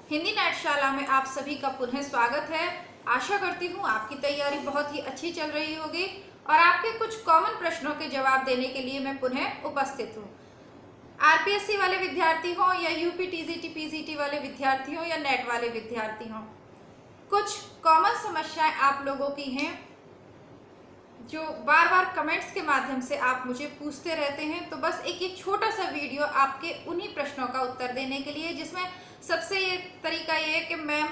हिंदी नाट्यशाला में आप सभी का पुनः स्वागत है। आशा करती हूँ आपकी तैयारी बहुत ही अच्छी चल रही होगी और आपके कुछ कॉमन प्रश्नों के जवाब देने के लिए मैं पुनः उपस्थित हूँ। आरपीएससी वाले विद्यार्थी हों या यूपी टीजीटी पीजीटी वाले विद्यार्थी हों या नेट वाले विद्यार्थी हों, कुछ कॉमन समस्याएं आप लोगों की हैं जो बार बार कमेंट्स के माध्यम से आप मुझे पूछते रहते हैं। तो बस एक ये छोटा सा वीडियो आपके उन्हीं प्रश्नों का उत्तर देने के लिए, जिसमें सबसे ये तरीका ये है कि मैम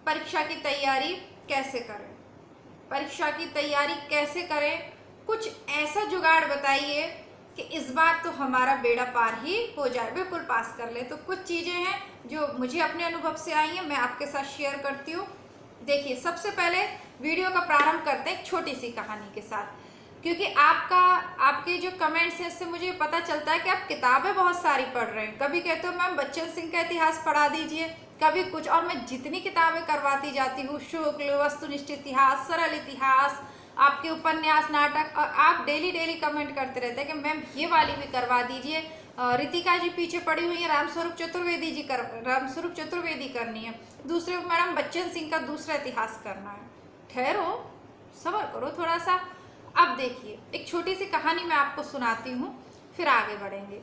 परीक्षा की तैयारी कैसे करें, परीक्षा की तैयारी कैसे करें, कुछ ऐसा जुगाड़ बताइए कि इस बार तो हमारा बेड़ा पार ही हो जाए, बिल्कुल पास कर ले। तो कुछ चीज़ें हैं जो मुझे अपने अनुभव से आई हैं, मैं आपके साथ शेयर करती हूँ। देखिए, सबसे पहले वीडियो का प्रारंभ करते हैं एक छोटी सी कहानी के साथ, क्योंकि आपके जो कमेंट्स हैं इससे मुझे पता चलता है कि आप किताबें बहुत सारी पढ़ रहे हैं। कभी कहते हो मैम बच्चन सिंह का इतिहास पढ़ा दीजिए, कभी कुछ, और मैं जितनी किताबें करवाती जाती हूँ, शुक्ल, वस्तुनिष्ठ इतिहास, सरल इतिहास, आपके उपन्यास, नाटक, और आप डेली कमेंट करते रहते हैं कि मैम ये वाली भी करवा दीजिए। रितिका जी पीछे पड़ी हुई है, रामस्वरूप चतुर्वेदी करनी है, दूसरे मैडम बच्चन सिंह का दूसरा इतिहास करना है। ठहरो, सब्र करो थोड़ा सा। अब देखिए, एक छोटी सी कहानी मैं आपको सुनाती हूँ, फिर आगे बढ़ेंगे।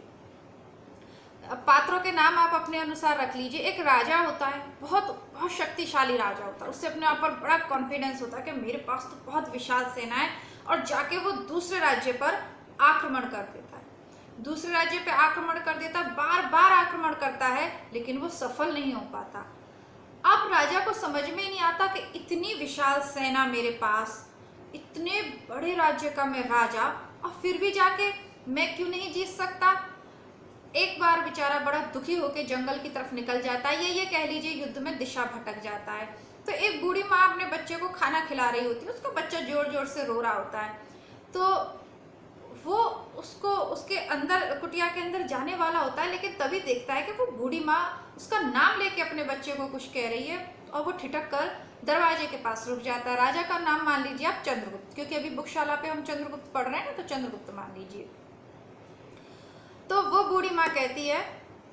पात्रों के नाम आप अपने अनुसार रख लीजिए। एक राजा होता है, बहुत शक्तिशाली राजा होता है, उससे अपने आप पर बड़ा कॉन्फिडेंस होता है कि मेरे पास तो बहुत विशाल सेना है, और जाके वो दूसरे राज्य पर आक्रमण कर देता है। दूसरे राज्य पे आक्रमण कर देता है, बार आक्रमण करता है, लेकिन वो सफल नहीं हो पाता। अब राजा को समझ में नहीं आता कि इतनी विशाल सेना मेरे पास, इतने बड़े राज्य का मैं राजा, और फिर भी जाके मैं क्यों नहीं जीत सकता। एक बार बेचारा बड़ा दुखी होकर जंगल की तरफ निकल जाता है, ये कह लीजिए युद्ध में दिशा भटक जाता है। तो एक बूढ़ी माँ अपने बच्चे को खाना खिला रही होती है, उसका बच्चा जोर से रो रहा होता है। तो वो उसको उसके अंदर, कुटिया के अंदर जाने वाला होता है, लेकिन तभी देखता है कि वो बूढ़ी माँ उसका नाम लेके अपने बच्चे को कुछ कह रही है, और वो ठिठक कर दरवाजे के पास रुक जाता है। राजा का नाम मान लीजिए आप चंद्रगुप्त, क्योंकि अभी बुकशाला पे हम चंद्रगुप्त पढ़ रहे हैं ना, तो चंद्रगुप्त मान लीजिए। तो वो बूढ़ी माँ कहती है,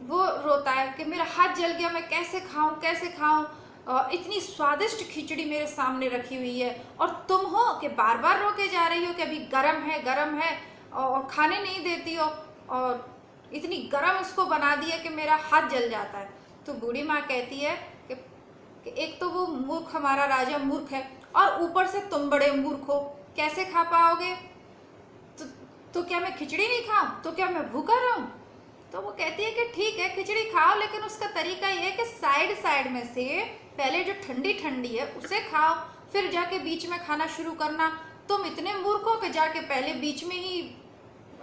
वो रोता है कि मेरा हाथ जल गया, मैं कैसे खाऊं, इतनी स्वादिष्ट खिचड़ी मेरे सामने रखी हुई है, और तुम हो कि बार रोके जा रही हो कि अभी गरम है, और खाने नहीं देती हो, और इतनी गरम इसको बना दिया कि मेरा हाथ जल जाता है। तो बूढ़ी माँ कहती है कि एक तो वो मूर्ख, हमारा राजा मूर्ख है, और ऊपर से तुम बड़े मूर्ख हो, कैसे खा पाओगे। तो क्या मैं खिचड़ी नहीं खाऊं, तो क्या मैं भूखा रहूं। तो वो कहती है कि ठीक है खिचड़ी खाओ, लेकिन उसका तरीका ये है कि साइड में से पहले जो ठंडी है उसे खाओ, फिर जाके बीच में खाना शुरू करना। तुम इतने मूर्ख हो कि जाके पहले बीच में ही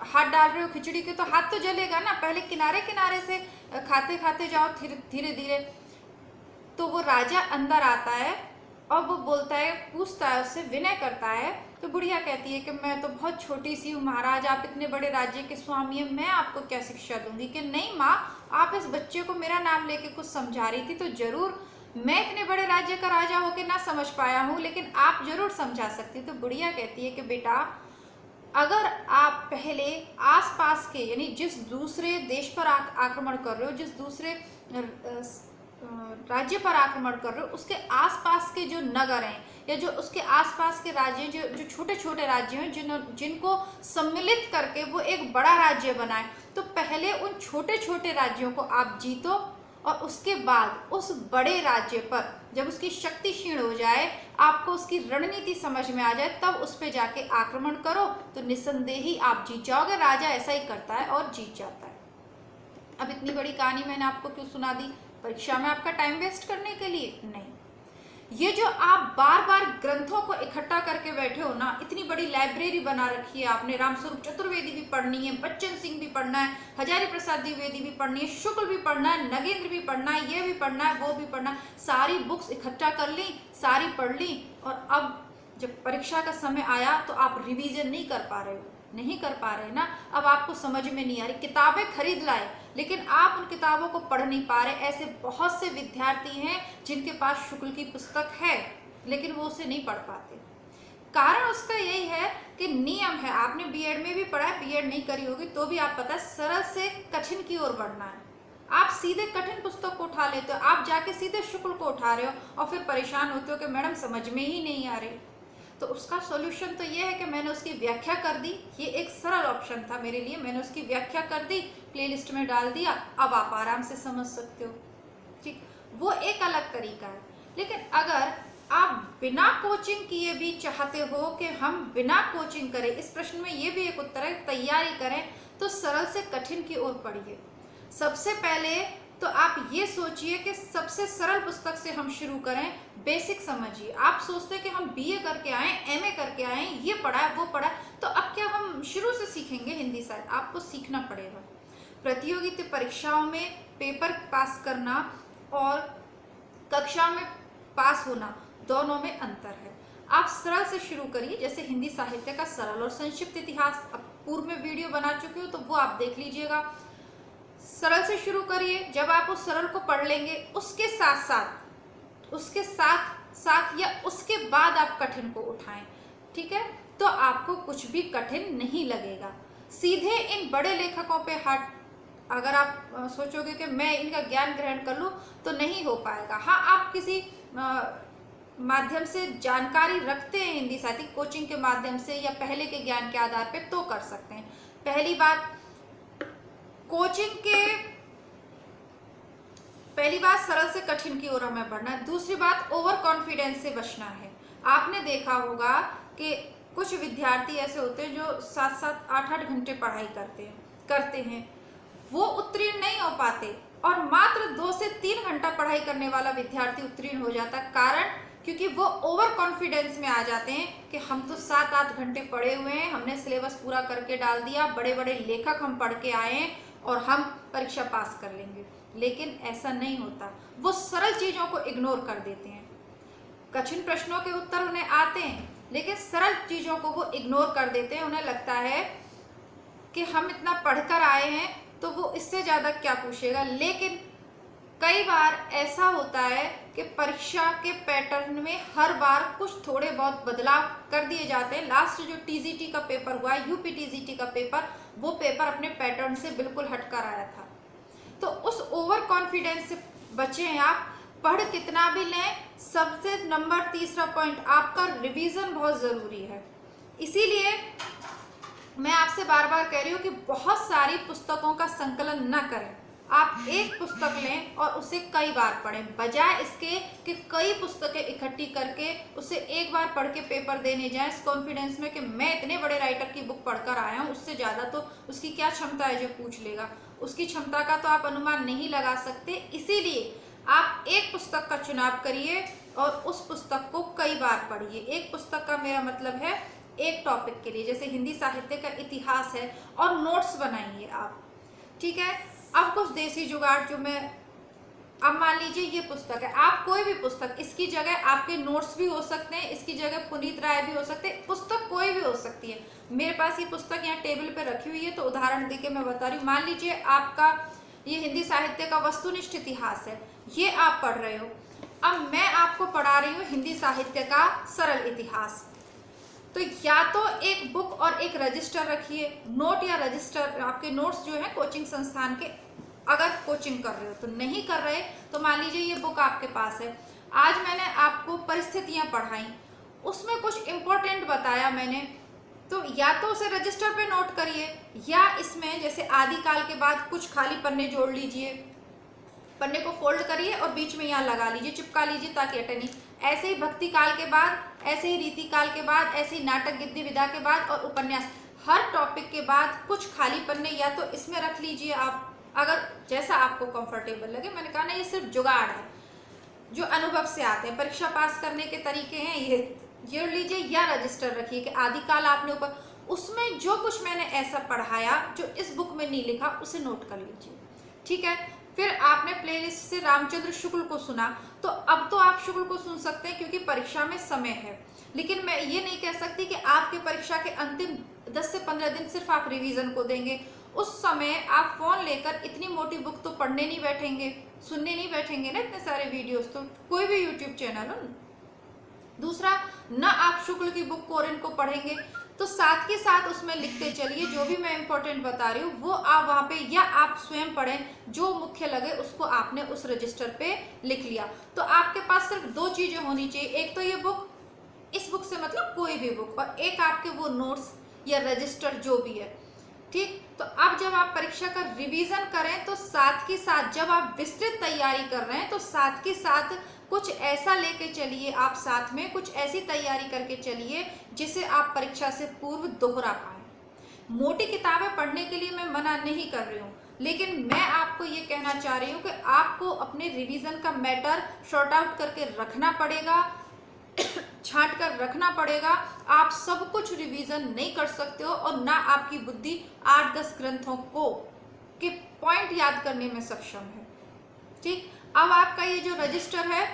हाथ डाल रहे हो खिचड़ी के, तो हाथ तो जलेगा ना, पहले किनारे से खाते जाओ धीरे। तो वो राजा अंदर आता है और वो बोलता है, पूछता है उससे, विनय करता है। तो बुढ़िया कहती है कि मैं तो बहुत छोटी सी हूँ महाराज, आप इतने बड़े राज्य के स्वामी हैं, मैं आपको क्या शिक्षा दूंगी। कि नहीं माँ, आप इस बच्चे को मेरा नाम लेके कुछ समझा रही थी, तो जरूर मैं इतने बड़े राज्य का राजा होकर ना समझ पाया हूँ, लेकिन आप जरूर समझा सकती। तो बुढ़िया कहती है कि बेटा, अगर आप पहले आसपास के, यानी जिस दूसरे देश पर आक्रमण कर रहे हो, जिस दूसरे राज्य पर आक्रमण कर रहे हो, उसके आसपास के जो नगर हैं, या जो उसके आसपास के राज्य हैं, जो छोटे राज्य हैं, जिनको सम्मिलित करके वो एक बड़ा राज्य बनाए, तो पहले उन छोटे राज्यों को आप जीतो, और उसके बाद उस बड़े राज्य पर जब उसकी शक्ति क्षीण हो जाए, आपको उसकी रणनीति समझ में आ जाए, तब उस पर जाके आक्रमण करो, तो निस्संदेह ही आप जीत जाओगे। राजा ऐसा ही करता है और जीत जाता है। अब इतनी बड़ी कहानी मैंने आपको क्यों सुना दी, परीक्षा में आपका टाइम वेस्ट करने के लिए नहीं। ये जो आप बार ग्रंथों को इकट्ठा करके बैठे हो ना, इतनी बड़ी लाइब्रेरी बना रखी है आपने, रामस्वरूप चतुर्वेदी भी पढ़नी है, बच्चन सिंह भी पढ़ना है, हजारी प्रसाद द्विवेदी भी पढ़नी है, शुक्ल भी पढ़ना है, नगेंद्र भी पढ़ना है, ये भी पढ़ना है, वो भी पढ़ना है, सारी बुक्स इकट्ठा कर ली, सारी पढ़ ली, और अब जब परीक्षा का समय आया तो आप रिवीजन नहीं कर पा रहे ना। अब आपको समझ में नहीं आ रही, किताबें खरीद लाए, लेकिन आप उन किताबों को पढ़ नहीं पा रहे। ऐसे बहुत से विद्यार्थी हैं जिनके पास शुक्ल की पुस्तक है, लेकिन वो उसे नहीं पढ़ पाते। कारण उसका यही है कि नियम है, आपने बीएड में भी पढ़ा है, बीएड नहीं करी होगी तो भी आप पता है, सरल से कठिन की ओर बढ़ना है। आप सीधे कठिन पुस्तक को उठा लेते हो, आप जाके सीधे शुक्ल को उठा रहे हो और फिर परेशान होते हो कि मैडम समझ में ही नहीं आ रही। तो उसका सॉल्यूशन तो ये है कि मैंने उसकी व्याख्या कर दी, ये एक सरल ऑप्शन था मेरे लिए, मैंने उसकी व्याख्या कर दी, प्लेलिस्ट में डाल दिया, अब आप आराम से समझ सकते हो। ठीक, वो एक अलग तरीका है। लेकिन अगर आप बिना कोचिंग किए भी चाहते हो कि हम बिना कोचिंग करें, इस प्रश्न में ये भी एक उत्तर है, तैयारी करें, तो सरल से कठिन की ओर पढ़िए। सबसे पहले तो आप ये सोचिए कि सबसे सरल पुस्तक से हम शुरू करें, बेसिक समझिए। आप सोचते हैं कि हम बीए करके आए, एमए करके आए, ये पढ़ा है वो पढ़ा है, तो अब क्या हम शुरू से सीखेंगे हिंदी साहित्य? आपको सीखना पड़ेगा। प्रतियोगिता परीक्षाओं में पेपर पास करना और कक्षा में पास होना, दोनों में अंतर है। आप सरल से शुरू करिए, जैसे हिंदी साहित्य का सरल और संक्षिप्त इतिहास, अब पूर्व में वीडियो बना चुकी हूँ तो वो आप देख लीजिएगा। सरल से शुरू करिए, जब आप उस सरल को पढ़ लेंगे उसके साथ साथ या उसके बाद आप कठिन को उठाएं, ठीक है? तो आपको कुछ भी कठिन नहीं लगेगा। सीधे इन बड़े लेखकों पे हट अगर आप सोचोगे कि मैं इनका ज्ञान ग्रहण कर लूँ तो नहीं हो पाएगा। हाँ, आप किसी माध्यम से जानकारी रखते हैं हिंदी साहित्य कोचिंग के माध्यम से या पहले के ज्ञान के आधार पे, तो कर सकते हैं। पहली बात, कोचिंग के पहली बात सरल से कठिन की ओर हमें बढ़ना है। दूसरी बात, ओवर कॉन्फिडेंस से बचना है। आपने देखा होगा कि कुछ विद्यार्थी ऐसे होते हैं जो 7-7, 8-8 घंटे पढ़ाई करते हैं, वो उत्तीर्ण नहीं हो पाते, और मात्र 2 से 3 घंटा पढ़ाई करने वाला विद्यार्थी उत्तीर्ण हो जाता है। कारण क्योंकि वो ओवर कॉन्फिडेंस में आ जाते हैं कि हम तो 7-8 घंटे पढ़े हुए हैं, हमने सिलेबस पूरा करके डाल दिया, बड़े बड़े लेखक हम पढ़ के आए हैं और हम परीक्षा पास कर लेंगे। लेकिन ऐसा नहीं होता, वो सरल चीज़ों को इग्नोर कर देते हैं। कठिन प्रश्नों के उत्तर उन्हें आते हैं, लेकिन सरल चीज़ों को वो इग्नोर कर देते हैं। उन्हें लगता है कि हम इतना पढ़कर आए हैं तो वो इससे ज़्यादा क्या पूछेगा। लेकिन कई बार ऐसा होता है कि परीक्षा के पैटर्न में हर बार कुछ थोड़े बहुत बदलाव कर दिए जाते हैं। लास्ट जो टीजीटी का पेपर हुआ, यूपी टीजीटी का पेपर, वो पेपर अपने पैटर्न से बिल्कुल हटकर आया था। तो उस ओवर कॉन्फिडेंस से बचें आप। पढ़ कितना भी लें, सबसे नंबर तीसरा पॉइंट, आपका रिवीजन बहुत ज़रूरी है। इसीलिए मैं आपसे बार बार कह रही हूँ कि बहुत सारी पुस्तकों का संकलन न करें। आप एक पुस्तक लें और उसे कई बार पढ़ें, बजाय इसके कि कई पुस्तकें इकट्ठी करके उसे एक बार पढ़ के पेपर देने जाएं इस कॉन्फिडेंस में कि मैं इतने बड़े राइटर की बुक पढ़कर आया हूँ, उससे ज़्यादा तो उसकी क्या क्षमता है जो पूछ लेगा। उसकी क्षमता का तो आप अनुमान नहीं लगा सकते। इसीलिए आप एक पुस्तक का चुनाव करिए और उस पुस्तक को कई बार पढ़िए। एक पुस्तक का मेरा मतलब है एक टॉपिक के लिए, जैसे हिंदी साहित्य का इतिहास है, और नोट्स बनाइए आप, ठीक है? अब कुछ देसी जुगाड़ जो मैं, अब मान लीजिए ये पुस्तक है, आप कोई भी पुस्तक, इसकी जगह आपके नोट्स भी हो सकते हैं, इसकी जगह पुनीत राय भी हो सकते हैं, पुस्तक कोई भी हो सकती है। मेरे पास ये पुस्तक यहाँ टेबल पे रखी हुई है, तो उदाहरण देके मैं बता रही हूँ। मान लीजिए आपका ये हिंदी साहित्य का वस्तुनिष्ठ इतिहास है, ये आप पढ़ रहे हो। अब मैं आपको पढ़ा रही हूँ हिंदी साहित्य का सरल इतिहास। तो या तो एक बुक और एक रजिस्टर रखिए, नोट या रजिस्टर, आपके नोट्स जो है कोचिंग संस्थान के, अगर कोचिंग कर रहे हो। तो नहीं कर रहे तो मान लीजिए ये बुक आपके पास है, आज मैंने आपको परिस्थितियां पढ़ाई, उसमें कुछ इम्पोर्टेंट बताया मैंने, तो या तो उसे रजिस्टर पे नोट करिए, या इसमें जैसे आदिकाल के बाद कुछ खाली पन्ने जोड़ लीजिए, पन्ने को फोल्ड करिए और बीच में यहाँ लगा लीजिए, चिपका लीजिए ताकि अटे नहीं। ऐसे ही भक्ति काल के बाद, ऐसे ही रीति काल के बाद, ऐसे ही नाटक गिद्दी विदा के बाद और उपन्यास, हर टॉपिक के बाद कुछ खाली पन्ने या तो इसमें रख लीजिए आप, अगर जैसा आपको कंफर्टेबल लगे। मैंने कहा ना, ये सिर्फ जुगाड़ है जो अनुभव से आते हैं, परीक्षा पास करने के तरीके हैं ये जोड़ लीजिए, या रजिस्टर रखिए कि आदिकाल आपने ऊपर, उसमें जो कुछ मैंने ऐसा पढ़ाया जो इस बुक में नहीं लिखा उसे नोट कर लीजिए, ठीक है? फिर आपने प्लेलिस्ट से रामचंद्र शुक्ल को सुना, तो अब तो आप शुक्ल को सुन सकते हैं क्योंकि परीक्षा में समय है। लेकिन मैं ये नहीं कह सकती कि आपके परीक्षा के अंतिम 10 से 15 दिन सिर्फ आप रिवीजन को देंगे। उस समय आप फोन लेकर इतनी मोटी बुक तो पढ़ने नहीं बैठेंगे, सुनने नहीं बैठेंगे ना इतने सारे वीडियोस, तो कोई भी यूट्यूब चैनल हो। दूसरा, न आप शुक्ल की बुक कोरिन को पढ़ेंगे, तो तो साथ के साथ उसमें लिखते चलिए, जो भी मैं इंपॉर्टेंट बता रही हूँ वो आप वहाँ पे या आप स्वयं पढ़ें, जो मुख्य लगे उसको आपने उस रजिस्टर पे लिख लिया। तो आपके पास सिर्फ दो चीजें होनी चाहिए, एक तो ये बुक, इस बुक से मतलब कोई भी बुक, और एक आपके वो नोट्स या रजिस्टर जो भी है, ठीक। तो अब जब आप परीक्षा का रिवीजन करें तो साथ के साथ जब आप विस्तृत तैयारी कर रहे हैं तो साथ के साथ कुछ ऐसा लेके चलिए, आप साथ में कुछ ऐसी तैयारी करके चलिए जिसे आप परीक्षा से पूर्व दोहरा पाए। मोटी किताबें पढ़ने के लिए मैं मना नहीं कर रही हूँ, लेकिन मैं आपको ये कहना चाह रही हूँ कि आपको अपने रिवीजन का मैटर शॉर्ट आउट करके रखना पड़ेगा, छांट कर रखना पड़ेगा। आप सब कुछ रिवीजन नहीं कर सकते हो और ना आपकी बुद्धि 8-10 ग्रंथों को के पॉइंट याद करने में सक्षम है, ठीक। अब आपका ये जो रजिस्टर है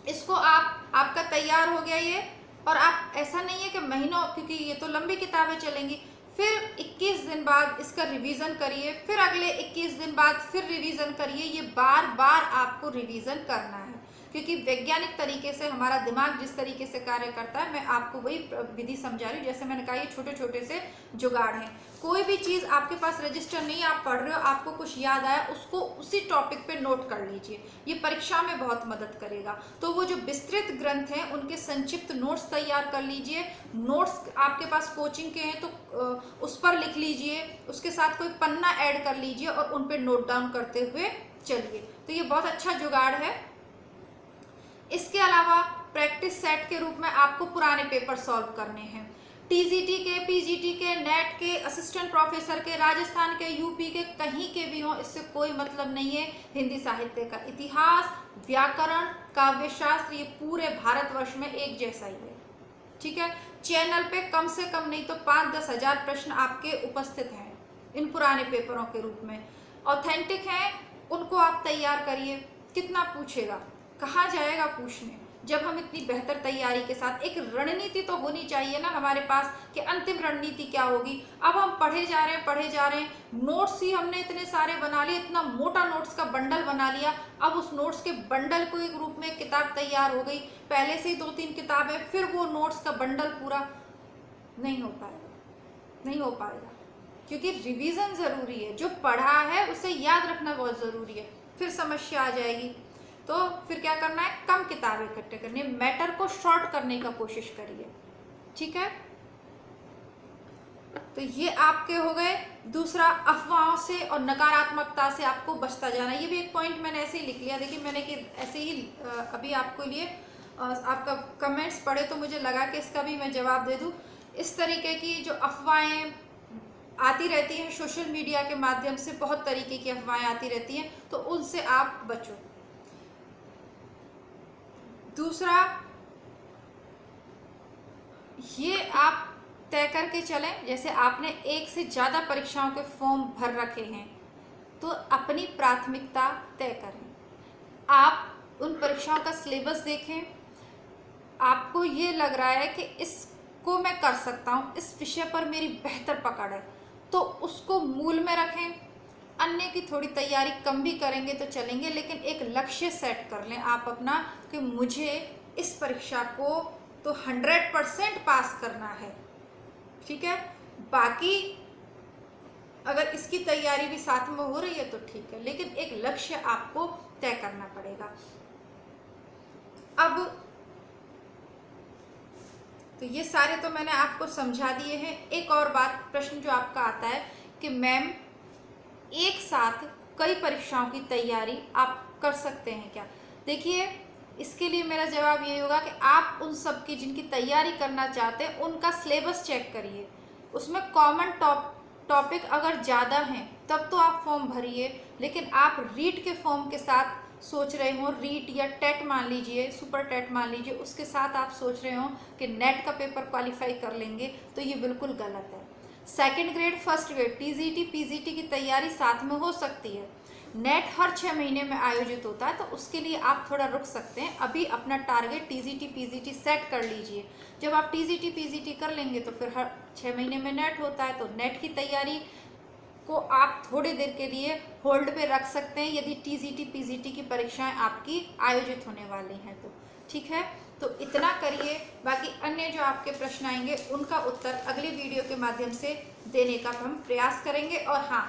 इसको आपका तैयार हो गया ये, और आप ऐसा नहीं है कि महीनों, क्योंकि ये तो लंबी किताबें चलेंगी, फिर 21 दिन बाद इसका रिवीजन करिए, फिर अगले 21 दिन बाद फिर रिवीजन करिए। ये बार बार आपको रिवीजन करना है, क्योंकि वैज्ञानिक तरीके से हमारा दिमाग जिस तरीके से कार्य करता है, मैं आपको वही विधि समझा रही हूँ। जैसे मैंने कहा ये छोटे छोटे से जुगाड़ हैं। कोई भी चीज़ आपके पास रजिस्टर नहीं, आप पढ़ रहे हो, आपको कुछ याद आया, उसको उसी टॉपिक पे नोट कर लीजिए, ये परीक्षा में बहुत मदद करेगा। तो वो जो विस्तृत ग्रंथ हैं उनके संक्षिप्त नोट्स तैयार कर लीजिए। नोट्स आपके पास कोचिंग के हैं तो उस पर लिख लीजिए, उसके साथ कोई पन्ना ऐड कर लीजिए और उन पर नोट डाउन करते हुए चलिए। तो ये बहुत अच्छा जुगाड़ है। इसके अलावा प्रैक्टिस सेट के रूप में आपको पुराने पेपर सॉल्व करने हैं, टीजीटी के, पीजीटी के, नेट के, असिस्टेंट प्रोफेसर के, राजस्थान के, यूपी के, कहीं के भी हों, इससे कोई मतलब नहीं है। हिंदी साहित्य का इतिहास, व्याकरण, काव्यशास्त्र, ये पूरे भारतवर्ष में एक जैसा ही है, ठीक है। चैनल पे कम से कम नहीं तो 5-10 हजार प्रश्न आपके उपस्थित हैं इन पुराने पेपरों के रूप में, ऑथेंटिक हैं, उनको आप तैयार करिए। कितना पूछेगा, कहाँ जाएगा पूछने, जब हम इतनी बेहतर तैयारी के साथ, एक रणनीति तो होनी चाहिए ना हमारे पास कि अंतिम रणनीति क्या होगी। अब हम पढ़े जा रहे हैं, नोट्स ही हमने इतने सारे बना लिए, इतना मोटा नोट्स का बंडल बना लिया। अब उस नोट्स के बंडल को एक रूप में किताब तैयार हो गई, पहले से ही 2-3 किताबें, फिर वो नोट्स का बंडल पूरा नहीं हो पाएगा, क्योंकि रिवीजन जरूरी है। जो पढ़ा है उसे याद रखना बहुत जरूरी है, फिर समस्या आ जाएगी। तो फिर क्या करना है, कम किताबें इकट्ठे करनी, मैटर को शॉर्ट करने का कोशिश करिए, ठीक है। तो ये आपके हो गए। दूसरा, अफवाहों से और नकारात्मकता से आपको बचता जाना, ये भी एक पॉइंट मैंने ऐसे ही लिख लिया। देखिए मैंने कि ऐसे ही अभी आपको लिए आपका कमेंट्स पढ़े तो मुझे लगा कि इसका भी मैं जवाब दे दूं। इस तरीके की जो अफवाहें आती रहती हैं सोशल मीडिया के माध्यम से, बहुत तरीके की अफवाहें आती रहती हैं, तो उनसे आप बचो। दूसरा, ये आप तय करके चलें, जैसे आपने एक से ज़्यादा परीक्षाओं के फॉर्म भर रखे हैं तो अपनी प्राथमिकता तय करें। आप उन परीक्षाओं का सिलेबस देखें, आपको ये लग रहा है कि इसको मैं कर सकता हूँ, इस विषय पर मेरी बेहतर पकड़ है, तो उसको मूल में रखें। अन्य की थोड़ी तैयारी कम भी करेंगे तो चलेंगे, लेकिन एक लक्ष्य सेट कर लें आप अपना कि मुझे इस परीक्षा को तो 100% पास करना है, ठीक है। बाकी अगर इसकी तैयारी भी साथ में हो रही है तो ठीक है, लेकिन एक लक्ष्य आपको तय करना पड़ेगा। अब तो ये सारे तो मैंने आपको समझा दिए हैं। एक और बात, प्रश्न जो आपका आता है कि मैम एक साथ कई परीक्षाओं की तैयारी आप कर सकते हैं क्या? देखिए, इसके लिए मेरा जवाब ये होगा कि आप उन सब की जिनकी तैयारी करना चाहते हैं उनका सिलेबस चेक करिए, उसमें कॉमन टॉपिक अगर ज़्यादा हैं तब तो आप फॉर्म भरिए। लेकिन आप रीट के फॉर्म के साथ सोच रहे हो, रीट या टेट मान लीजिए, सुपर टेट मान लीजिए, उसके साथ आप सोच रहे हो कि नेट का पेपर क्वालिफाई कर लेंगे, तो ये बिल्कुल गलत है। Second grade, first grade, TGT, PGT की तैयारी साथ में हो सकती है। नेट हर 6 महीने में आयोजित होता है, तो उसके लिए आप थोड़ा रुक सकते हैं। अभी अपना टारगेट टीजीटी पीजीटी सेट कर लीजिए। जब आप टीजीटी पीजीटी कर लेंगे तो फिर हर 6 महीने में नेट होता है, तो नेट की तैयारी को आप थोड़ी देर के लिए होल्ड पे रख सकते हैं यदि टीजीटी पीजीटी की परीक्षाएं आपकी आयोजित होने वाली हैं तो, ठीक है। तो इतना करिए। बाकी अन्य जो आपके प्रश्न आएंगे उनका उत्तर अगली वीडियो के माध्यम से देने का हम प्रयास करेंगे। और हाँ,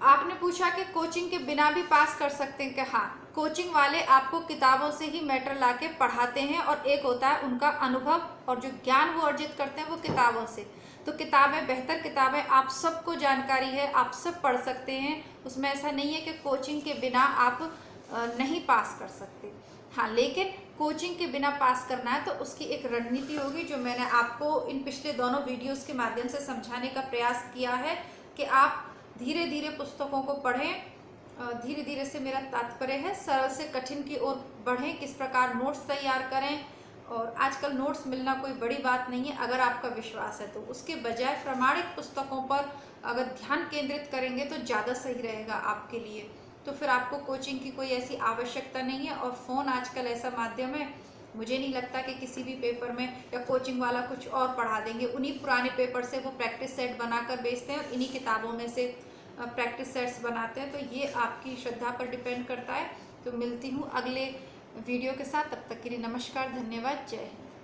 आपने पूछा कि कोचिंग के बिना भी पास कर सकते हैं क्या? हाँ, कोचिंग वाले आपको किताबों से ही मैटर लाके पढ़ाते हैं, और एक होता है उनका अनुभव, और जो ज्ञान वो अर्जित करते हैं वो किताबों से। तो किताबें, बेहतर किताबें, आप सबको जानकारी है, आप सब पढ़ सकते हैं। उसमें ऐसा नहीं है कि कोचिंग के बिना आप नहीं पास कर सकते। हाँ, लेकिन कोचिंग के बिना पास करना है तो उसकी एक रणनीति होगी, जो मैंने आपको इन पिछले दोनों वीडियोस के माध्यम से समझाने का प्रयास किया है कि आप धीरे धीरे पुस्तकों को पढ़ें। धीरे धीरे से मेरा तात्पर्य है सरल से कठिन की ओर बढ़ें, किस प्रकार नोट्स तैयार करें। और आजकल नोट्स मिलना कोई बड़ी बात नहीं है, अगर आपका विश्वास है तो। उसके बजाय प्रामाणिक पुस्तकों पर अगर ध्यान केंद्रित करेंगे तो ज़्यादा सही रहेगा आपके लिए। तो फिर आपको कोचिंग की कोई ऐसी आवश्यकता नहीं है। और फ़ोन आजकल ऐसा माध्यम है, मुझे नहीं लगता कि किसी भी पेपर में या कोचिंग वाला कुछ और पढ़ा देंगे। उन्हीं पुराने पेपर से वो प्रैक्टिस सेट बनाकर बेचते हैं, और इन्हीं किताबों में से प्रैक्टिस सेट्स बनाते हैं। तो ये आपकी श्रद्धा पर डिपेंड करता है। तो मिलती हूँ अगले वीडियो के साथ, तब तक के लिए नमस्कार, धन्यवाद, जय हिंद।